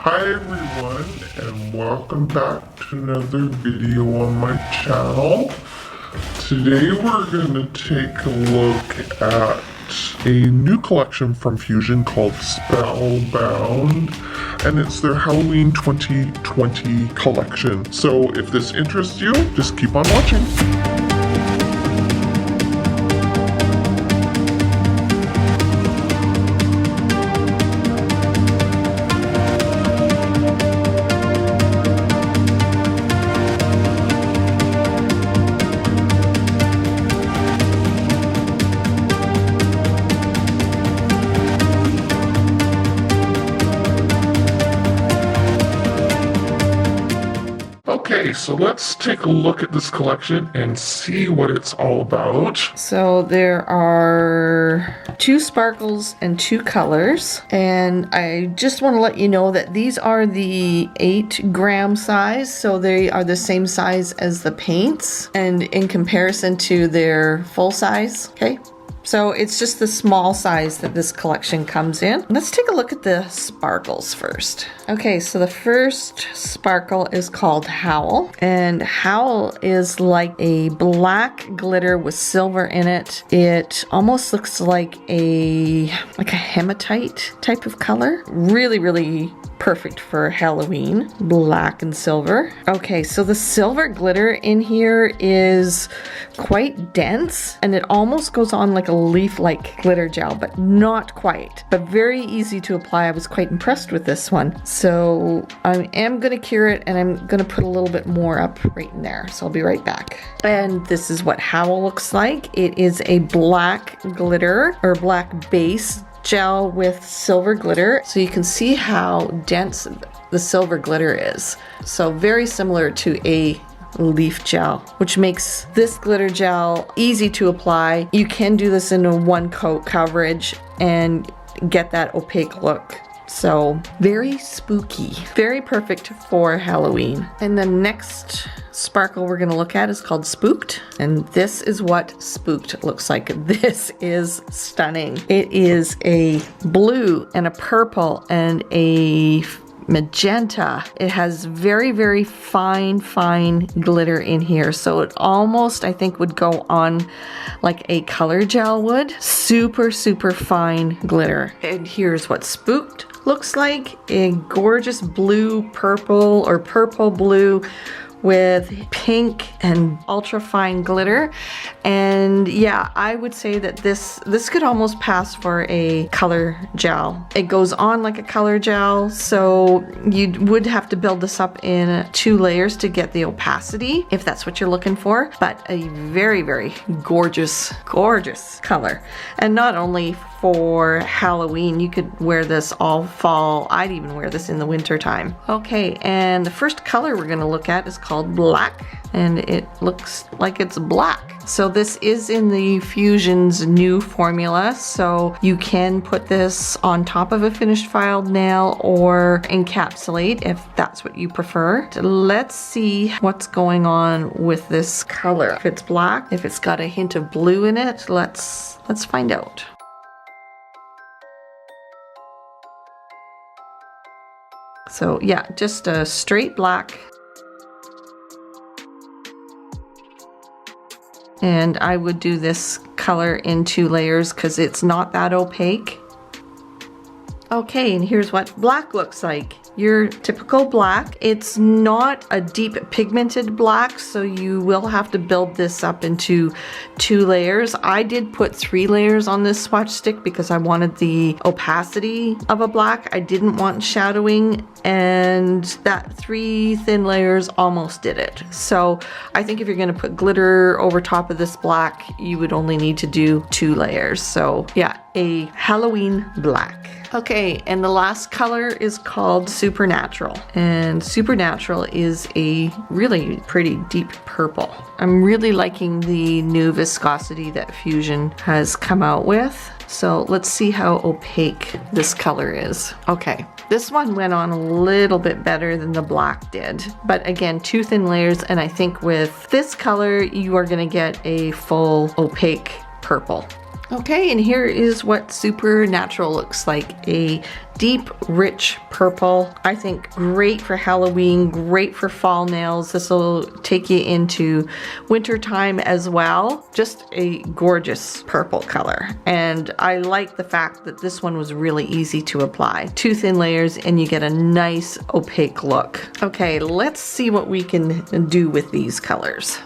Hi everyone, and welcome back to another video on my channel. Today we're going to take a look at a new collection from Fuzion called Spellbound, and it's their Halloween 2020 collection. So if this interests you, just keep on watching. Okay, so let's take a look at this collection and see what it's all about. So there are 2 sparkles and 2 colors, and I just want to let you know that these are the 8-gram size, so they are the same size as the paints, and in comparison to their full size, okay? So it's just the small size that this collection comes in. Let's take a look at the sparkles first. Okay, so the first sparkle is called Howl, and Howl is like a black glitter with silver in it. It almost looks like a hematite type of color. Really perfect for Halloween, black and silver. Okay, so the silver glitter in here is quite dense, and it almost goes on like a leaf-like glitter gel, but not quite, but very easy to apply. I was quite impressed with this one. So I am gonna cure it, and I'm gonna put a little bit more up right in there. So I'll be right back. And this is what Howl looks like. It is a black glitter, or black base gel with silver glitter, so you can see how dense the silver glitter is. So very similar to a leaf gel, which makes this glitter gel easy to apply. You can do this in a 1-coat coverage and get that opaque look. So very spooky, very perfect for Halloween. And the next sparkle we're going to look at is called Spooked, and this is what Spooked looks like. This is stunning. It is a blue and a purple and a magenta. It has very fine glitter in here, so it almost, I think, would go on like a color gel would. Super fine glitter. And here's what Spooked looks like. A gorgeous blue purple, or purple blue with pink and ultra fine glitter. And yeah, I would say that this could almost pass for a color gel. It goes on like a color gel, so you would have to build this up in 2 layers to get the opacity, if that's what you're looking for. But a very gorgeous color. And not only for Halloween, you could wear this all fall. I'd even wear this in the winter time. Okay, and the first color we're gonna look at is called Black, and it looks like it's black. So this is in the Fuzion's new formula, so you can put this on top of a finished filed nail or encapsulate if that's what you prefer. Let's see what's going on with this color. If it's black, if it's got a hint of blue in it, let's find out. So yeah, just a straight black. And I would do this color in 2 layers because it's not that opaque. Okay, and here's what black looks like. Your typical black. It's not a deep pigmented black, so you will have to build this up into 2 layers. I did put 3 layers on this swatch stick because I wanted the opacity of a black. I didn't want shadowing, and that 3 thin layers almost did it. So I think if you're gonna put glitter over top of this black, you would only need to do 2 layers. So yeah, a Halloween black. Okay, and the last color is called Supernatural, and Supernatural is a really pretty deep purple. I'm really liking the new viscosity that Fuzion has come out with. So let's see how opaque this color is. Okay, this one went on a little bit better than the black did, but again, 2 thin layers, and I think with this color you are gonna get a full opaque purple. Okay, and here is what Supernatural looks like. A deep, rich purple. I think great for Halloween, great for fall nails. This will take you into winter time as well. Just a gorgeous purple color. And I like the fact that this one was really easy to apply. 2 thin layers and you get a nice opaque look. Okay, let's see what we can do with these colors.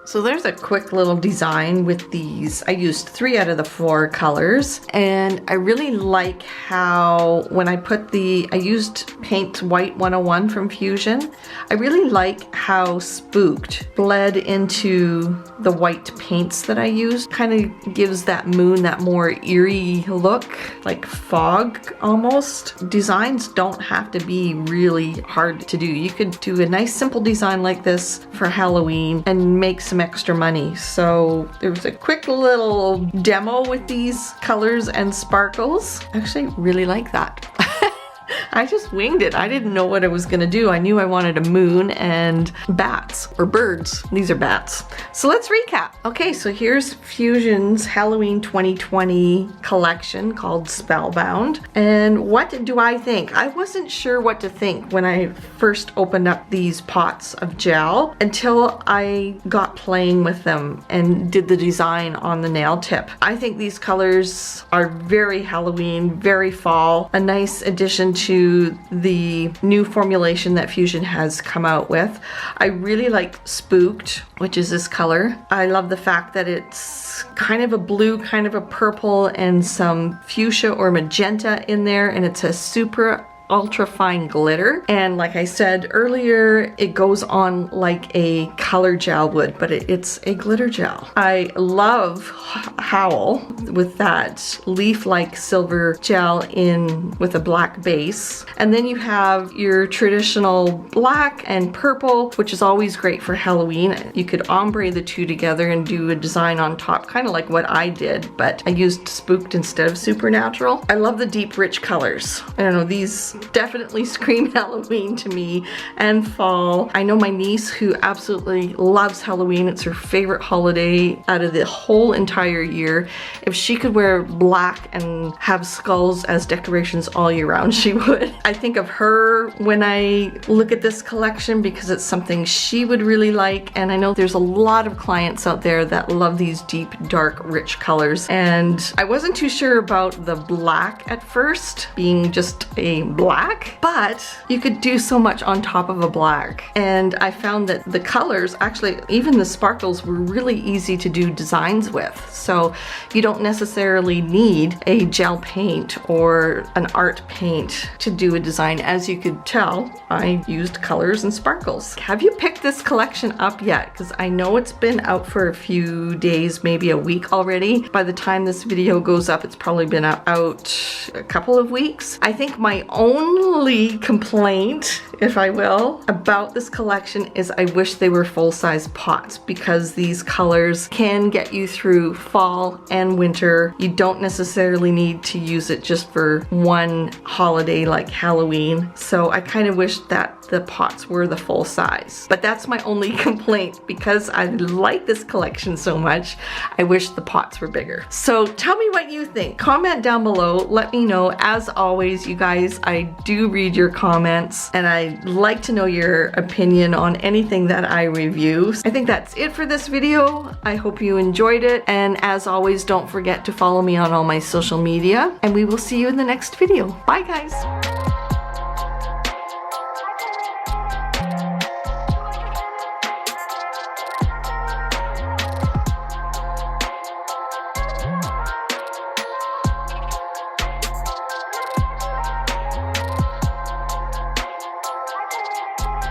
So there's a quick little design with these. I used 3 out of the 4 colors, and I really like how when I put I used Paint White 101 from Fuzion. I really like how Spooked bled into the white paints that I used. Kind of gives that moon that more eerie look, like fog almost. Designs don't have to be really hard to do. You could do a nice simple design like this for Halloween and make some extra money. So there was a quick little demo with these colors and sparkles. Actually, I really like that. I just winged it. I didn't know what I was gonna do. I knew I wanted a moon and bats, or birds. These are bats. So let's recap. Okay, so here's Fuzion's Halloween 2020 collection called Spellbound. And what do I think? I wasn't sure what to think when I first opened up these pots of gel until I got playing with them and did the design on the nail tip. I think these colors are very Halloween, very fall, a nice addition to the new formulation that Fuzion has come out with. I really like Spooked, which is this color. I love the fact that it's kind of a blue, kind of a purple, and some fuchsia or magenta in there, and it's a super ultra fine glitter. And like I said earlier, it goes on like a color gel would, but it's a glitter gel. I love Howl with that leaf-like silver gel in with a black base. And then you have your traditional black and purple, which is always great for Halloween. You could ombre the two together and do a design on top, kind of like what I did, but I used Spooked instead of Supernatural. I love the deep, rich colors. I don't know, these definitely scream Halloween to me and fall. I know my niece who absolutely loves Halloween. It's her favorite holiday out of the whole entire year. If she could wear black and have skulls as decorations all year round, she would. I think of her when I look at this collection because it's something she would really like, and I know there's a lot of clients out there that love these deep, dark, rich colors, and I wasn't too sure about the black at first, being just a black, but you could do so much on top of a black, and I found that the colors, actually even the sparkles, were really easy to do designs with, so you don't necessarily need a gel paint or an art paint to do a design. As you could tell, I used colors and sparkles. Have you picked this collection up yet? Because I know it's been out for a few days, maybe a week already. By the time this video goes up, it's probably been out a couple of weeks. I think my only complaint, if I will, about this collection is I wish they were full-size pots, because these colors can get you through fall and winter. You don't necessarily need to use it just for one holiday like Halloween. So I kind of wish that the pots were the full size. But that's my only complaint, because I like this collection so much. I wish the pots were bigger. So tell me what you think. Comment down below. Let me know. As always, you guys, I do read your comments and I like to know your opinion on anything that I review. I think that's it for this video. I hope you enjoyed it. And as always, don't forget to follow me on all my social media, and we will see you in the next video. Bye guys.